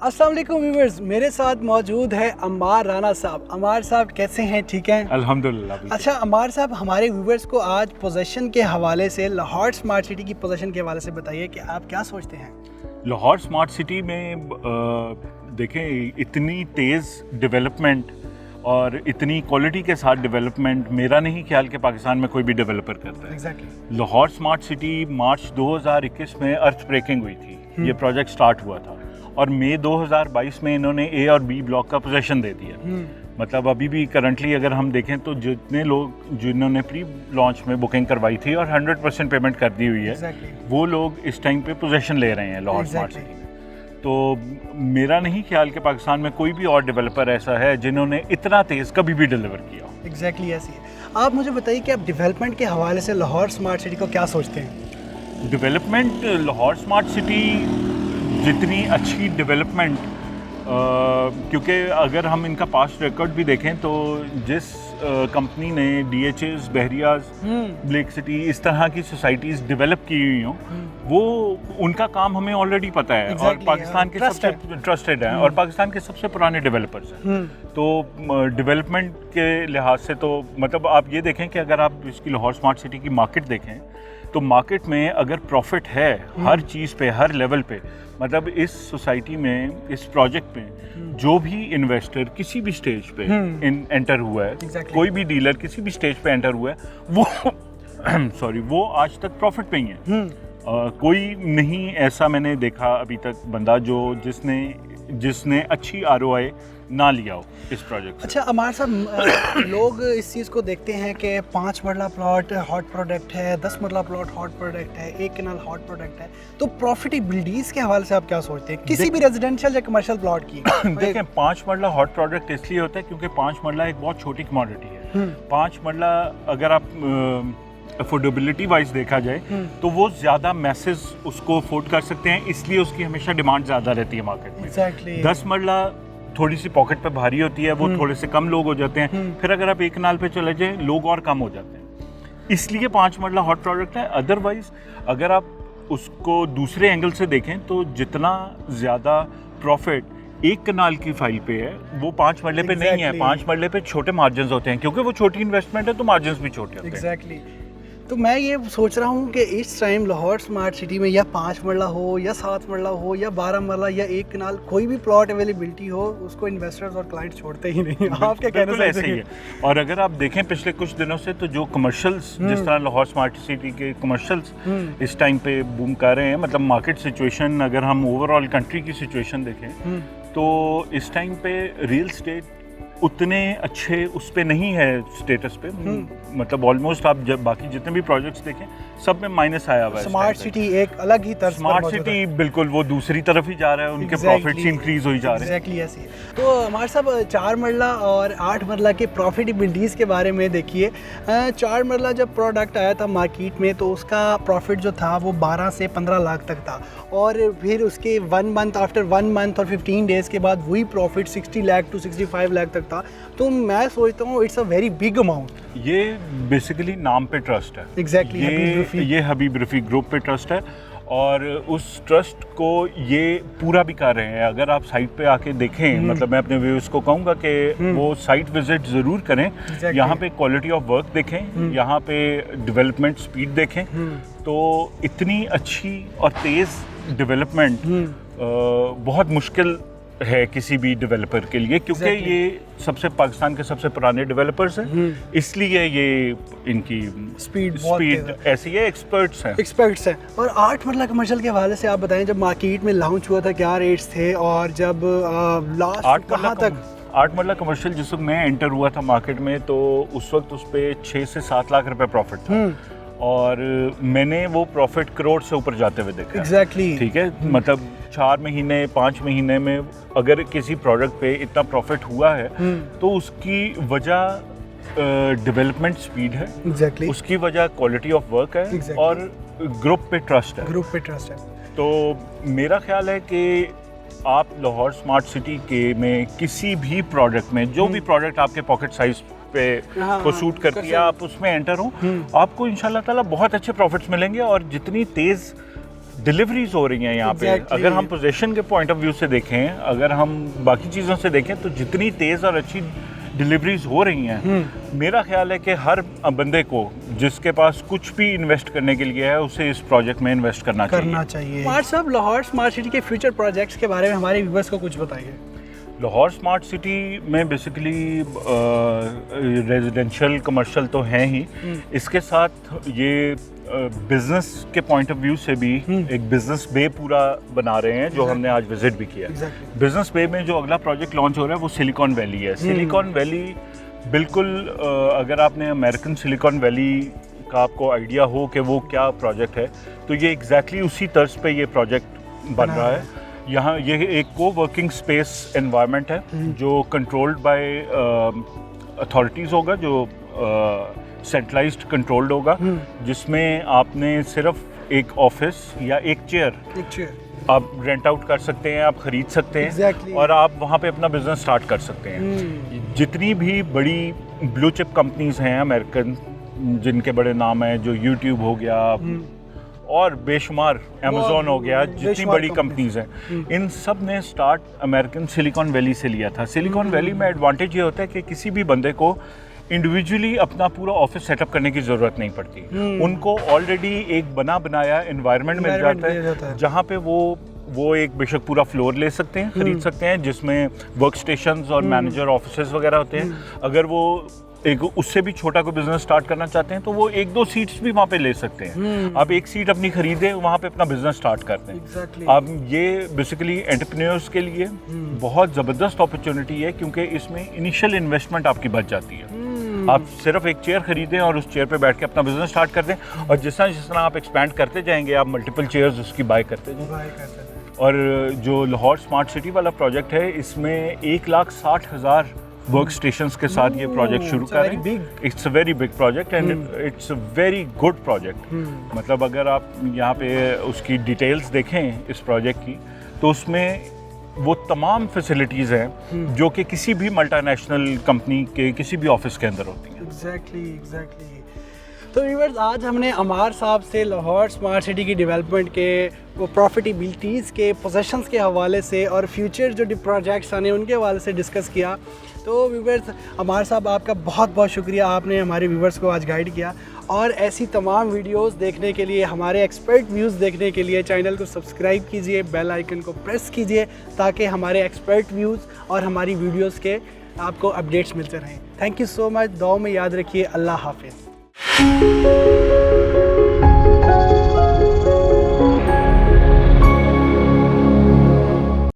अस्सलाम वालेकुम व्यूअर्स, मेरे साथ मौजूद है अम्मार राना साहब। अम्मार साहब कैसे हैं? ठीक हैं अल्हम्दुलिल्लाह। अच्छा अम्मार साहब, हमारे व्यूअर्स को आज पोजीशन के हवाले से, लाहौर स्मार्ट सिटी की पोजीशन के हवाले से बताइए कि आप क्या सोचते हैं। लाहौर स्मार्ट सिटी में देखें, इतनी तेज़ डेवलपमेंट और इतनी क्वालिटी के साथ डेवलपमेंट मेरा नहीं ख्याल कि पाकिस्तान में कोई भी डेवलपर करता है। एग्जैक्टली। लाहौर स्मार्ट सिटी मार्च 2021 में अर्थ ब्रेकिंग हुई थी। ये प्रोजेक्ट स्टार्ट हुआ था और मई 2022 में इन्होंने ए और बी ब्लॉक का पोजीशन दे दिया। मतलब अभी भी करंटली अगर हम देखें तो जितने लोग जिन्होंने प्री लॉन्च में बुकिंग करवाई थी और 100% पेमेंट कर दी हुई है, वो लोग इस टाइम पे पोजीशन ले रहे हैं लाहौर स्मार्ट सिटी में। तो मेरा नहीं ख्याल कि पाकिस्तान में कोई भी और डेवलपर ऐसा है जिन्होंने इतना तेज़ कभी भी डिलीवर किया। एग्जैक्टली ऐसी है। आप मुझे बताइए कि आप डेवलपमेंट के हवाले से लाहौर स्मार्ट सिटी को क्या सोचते हैं। डेवलपमेंट, लाहौर स्मार्ट सिटी जितनी अच्छी डेवलपमेंट, क्योंकि अगर हम इनका पास्ट रिकॉर्ड भी देखें तो जिस कंपनी ने DHAs, बहरियाज, ब्लेक सिटी, इस तरह की सोसाइटीज़ डेवलप की हुई हों, वो उनका काम हमें ऑलरेडी पता है। और पाकिस्तान के सबसे ट्रस्टेड हैं और पाकिस्तान के सबसे पुराने डेवलपर्स हैं। तो डेवलपमेंट के लिहाज से तो मतलब आप ये देखें कि अगर आप इसकी लाहौर स्मार्ट सिटी की मार्केट देखें तो मार्केट में अगर प्रॉफिट है हर चीज़ पे, हर लेवल पे, मतलब इस सोसाइटी में, इस प्रोजेक्ट में जो भी इन्वेस्टर किसी भी स्टेज पे एंटर हुआ है, कोई भी डीलर किसी भी स्टेज पे एंटर हुआ है, वो वो आज तक प्रॉफिट पे ही है। कोई नहीं ऐसा मैंने देखा अभी तक बंदा जिसने अच्छी ROI ना लिया हो इस प्रोजेक्ट से। अच्छा अम्मार साहब, लोग इस चीज़ को देखते हैं कि 5 मरला प्लॉट हॉट प्रोडक्ट है, 10 मरला प्लॉट हॉट प्रोडक्ट है, 1 कनाल हॉट प्रोडक्ट है, तो प्रॉफिटेबिलिटीज़ के हवाले से आप क्या सोचते हैं किसी भी रेजिडेंशियल या कमर्शियल प्लॉट की? देखें, 5 मरला हॉट प्रोडक्ट इसलिए होता है क्योंकि 5 मरला एक बहुत छोटी कमोडिटी है। 5 मरला अगर आप अफोर्डेबिलिटी वाइज देखा जाए तो वो ज़्यादा मैसेज उसको अफोर्ड कर सकते हैं, इसलिए उसकी हमेशा डिमांड ज़्यादा रहती है मार्केट में। 10 मरला थोड़ी सी पॉकेट पे भारी होती है, वो थोड़े से कम लोग हो जाते हैं। फिर अगर आप 1 कनाल पे चले जाएं, लोग और कम हो जाते हैं, इसलिए 5 मरला हॉट प्रोडक्ट है। अदरवाइज अगर आप उसको दूसरे एंगल से देखें तो जितना ज़्यादा प्रॉफिट 1 कनाल की फाइल पे है वो 5 मरले पे नहीं है। 5 मरले पे छोटे मार्जिन होते हैं क्योंकि वो छोटी इन्वेस्टमेंट है, तो मार्जिन भी छोटे होते हैं। एग्जैक्टली। तो मैं ये सोच रहा हूँ कि इस टाइम लाहौर स्मार्ट सिटी में या 5 मरला हो या 7 मरला हो या 12 मरला या 1 कनाल, कोई भी प्लॉट अवेलेबिलिटी हो, उसको इन्वेस्टर्स और क्लाइंट छोड़ते ही नहीं। आप क्या कहना चाहते हैं? ऐसे ही है। और अगर आप देखें पिछले कुछ दिनों से तो जो कमर्शियल्स, जिस तरह लाहौर स्मार्ट सिटी के कमर्शियल्स इस टाइम पे बूम कर रहे हैं, मतलब मार्केट सिचुएशन अगर हम ओवरऑल कंट्री की सिचुएशन देखें तो इस टाइम पे रियल स्टेट उतने अच्छे उस पे नहीं है स्टेटस पे। मतलब ऑलमोस्ट आप जब बाकी जितने भी प्रोजेक्ट्स देखें सब में माइनस आया हुआ है। स्मार्ट सिटी एक अलग ही तर्ज स्मार्ट सिटी बिल्कुल वो दूसरी तरफ ही जा रहा है, उनके प्रॉफिट्स इंक्रीज हो ही जा रहे हैं। एग्जैक्टली ऐसी है। तो हमारे साहब 4 मरला और 8 मरला के प्रॉफिटेबिलिटीज़ के बारे में देखिए। 4 मरला जब प्रोडक्ट आया था मार्केट में तो उसका प्रॉफिट जो था वो 12 से 15 लाख तक था, और फिर उसके 1 मंथ आफ्टर 1 मंथ और 15 डेज़ के बाद वही प्रॉफिट 60 लाख टू 65 लाख तक था। तो मैं सोचता हूँ it's a very big amount. ये बेसिकली नाम पे ट्रस्ट है। एग्जैक्टली। ये हबीब रफ़ी ग्रुप पे ट्रस्ट है और उस ट्रस्ट को ये पूरा भी कर रहे हैं। अगर आप साइट पे आके देखें, मतलब मैं अपने व्यूअर्स को कहूँगा कि वो साइट विजिट ज़रूर करें। यहाँ पे क्वालिटी ऑफ वर्क देखें, यहाँ पे डेवलपमेंट स्पीड देखें, तो इतनी अच्छी और तेज़ डेवलपमेंट बहुत मुश्किल है किसी भी डेवलपर के लिए, क्योंकि ये पाकिस्तान के सबसे पुराने डेवलपर्स हैं, इसलिए ये इनकी स्पीड ऐसी है। एक्सपर्ट्स हैं। और 8 मरला कमर्शियल के हवाले से आप बताएं, जब मार्केट में लॉन्च हुआ था क्या रेट्स थे, और जब लास्ट कहाँ तक 8 मरला कमर्शियल जिस वक्त मैं एंटर हुआ था मार्केट में तो उस वक्त उस पर 6 से 7 लाख रुपए प्रॉफिट था, और मैंने वो प्रॉफिट करोड़ से ऊपर जाते हुए देखा। एग्जैक्टली। ठीक है, मतलब 4 महीने 5 महीने में अगर किसी प्रोडक्ट पे इतना प्रॉफिट हुआ है तो उसकी वजह डेवलपमेंट स्पीड है। एग्जैक्टली। उसकी वजह क्वालिटी ऑफ वर्क है और ग्रुप पे ट्रस्ट है। तो मेरा ख्याल है कि आप लाहौर स्मार्ट सिटी के में किसी भी प्रोडक्ट में, जो भी प्रोडक्ट आपके पॉकेट साइज पे को सूट करती है, आप उसमें एंटर हो, आपको इंशाल्लाह ताला बहुत अच्छे प्रॉफिट्स मिलेंगे। और जितनी तेज़ डिलीवरीज हो रही हैं यहाँ पे। Exactly. अगर हम पोजीशन के पॉइंट ऑफ व्यू से देखें, अगर हम बाकी चीज़ों से देखें, तो जितनी तेज़ और अच्छी डिलीवरीज हो रही हैं, मेरा ख्याल है कि हर बंदे को जिसके पास कुछ भी इन्वेस्ट करने के लिए है, उसे इस प्रोजेक्ट में इन्वेस्ट करना चाहिए। स्मार्ट साहब, लाहौर स्मार्ट सिटी के फ्यूचर प्रोजेक्ट्स के बारे में हमारे व्यूअर्स को कुछ बताइए। लाहौर स्मार्ट सिटी में बेसिकली रेजिडेंशियल कमर्शियल तो हैं ही, इसके साथ ये बिजनेस के पॉइंट ऑफ व्यू से भी एक बिजनेस बे पूरा बना रहे हैं, जो हमने आज विजिट भी किया। बिजनेस बे में जो अगला प्रोजेक्ट लॉन्च हो रहा है वो सिलिकॉन वैली है। सिलिकॉन वैली बिल्कुल, अगर आपने अमेरिकन सिलिकॉन वैली का आपको आइडिया हो कि वो क्या प्रोजेक्ट है, तो ये एग्जैक्टली उसी तर्ज पे ये प्रोजेक्ट बन रहा है। यहाँ ये एक को वर्किंग स्पेस एनवायरनमेंट है जो कंट्रोल्ड बाय अथॉरिटीज़ होगा, जो सेंट्रलाइज्ड कंट्रोल्ड होगा, जिसमें आपने सिर्फ एक ऑफिस या एक चेयर आप रेंट आउट कर सकते हैं, आप खरीद सकते हैं, और आप वहाँ पे अपना बिजनेस स्टार्ट कर सकते हैं। जितनी भी बड़ी ब्लू चिप कंपनीज हैं अमेरिकन, जिनके बड़े नाम हैं, जो यूट्यूब हो गया और बेशुमार अमेज़ॉन हो गया, जितनी बड़ी कंपनीज हैं, इन सब ने स्टार्ट अमेरिकन सिलिकॉन वैली से लिया था। सिलिकॉन वैली में एडवांटेज ये होता है कि किसी भी बंदे को इंडिविजुअली अपना पूरा ऑफिस सेटअप करने की ज़रूरत नहीं पड़ती। उनको ऑलरेडी एक बना बनाया एनवायरनमेंट मिल जाता है, जहाँ पे वो एक बेशक पूरा फ्लोर ले सकते हैं, खरीद सकते हैं, जिसमें वर्क स्टेशंस और मैनेजर ऑफिसेज वगैरह होते हैं। अगर वो एक उससे भी छोटा कोई बिजनेस स्टार्ट करना चाहते हैं, तो वो 1-2 सीट्स भी वहाँ पे ले सकते हैं। आप एक सीट अपनी खरीदें, वहाँ पे अपना बिजनेस स्टार्ट करते हैं। अब ये बेसिकली एंटरप्रेन्योर्स के लिए बहुत ज़बरदस्त अपॉर्चुनिटी है, क्योंकि इसमें इनिशियल इन्वेस्टमेंट आपकी बच जाती है। आप सिर्फ एक चेयर खरीदें और उस चेयर पे बैठ के अपना बिजनेस स्टार्ट कर दें, और जिस तरह आप एक्सपैंड करते जाएंगे, आप मल्टीपल चेयर्स उसकी बाय करते जाएंगे। और जो लाहौर स्मार्ट सिटी वाला प्रोजेक्ट है, इसमें 1,60,000 वर्क स्टेशंस के साथ ये प्रोजेक्ट शुरू कर रहे हैं। It's a very big project and it's a very good project. मतलब अगर आप यहाँ पे उसकी डिटेल्स देखें इस प्रोजेक्ट की, तो उसमें वो तमाम फैसिलिटीज़ हैं जो कि किसी भी मल्टीनेशनल कंपनी के किसी भी ऑफिस के अंदर होती हैं। एग्जैक्टली। तो व्यूअर्स, आज हमने अमार साहब से लाहौर स्मार्ट सिटी की डेवलपमेंट के, वो प्रॉफिटेबिलिटीज़ के, पोजेशंस के हवाले से और फ्यूचर जो प्रोजेक्ट्स आने उनके हवाले से डिस्कस किया। तो व्यूअर्स, अमार साहब, आपका बहुत बहुत शुक्रिया, आपने हमारे व्यूअर्स को आज गाइड किया। और ऐसी तमाम वीडियोस देखने के लिए, हमारे एक्सपर्ट व्यूज़ देखने के लिए चैनल को सब्सक्राइब कीजिए, बेल आइकन को प्रेस कीजिए, ताकि हमारे एक्सपर्ट व्यूज़ और हमारी वीडियोस के आपको अपडेट्स मिलते रहें। Thank you so much. दुआ में याद रखिए। अल्लाह हाफिज़।